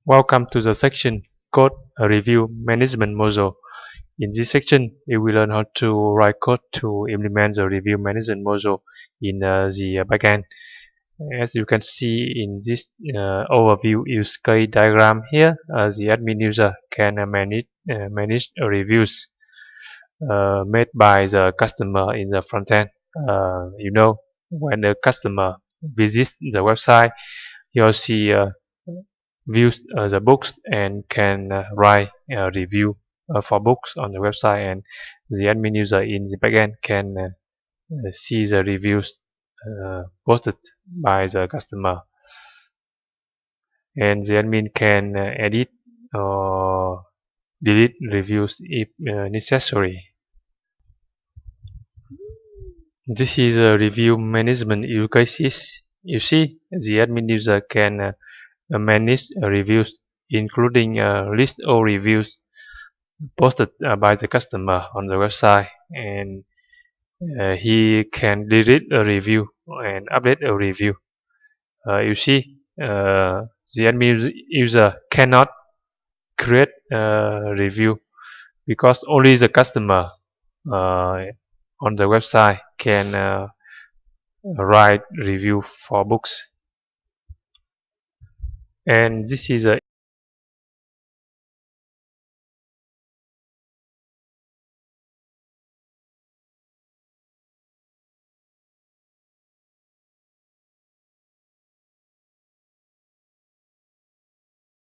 Welcome to the section Code Review Management Module. In this section, you will learn how to write code to implement the review management module in the backend. As you can see in this overview use case diagram here, the admin user can manage reviews made by the customer in the front end. When the customer visits the website, you'll see views the books and can write a review for books on the website, and the admin user in the backend can see the reviews posted by the customer, and the admin can edit or delete reviews if necessary. This is a review management use cases. You see, the admin user can manage reviews, including a list of reviews posted by the customer on the website, and he can delete a review and update a review. You see, the admin user cannot create a review because only the customer on the website can write review for books. And this is an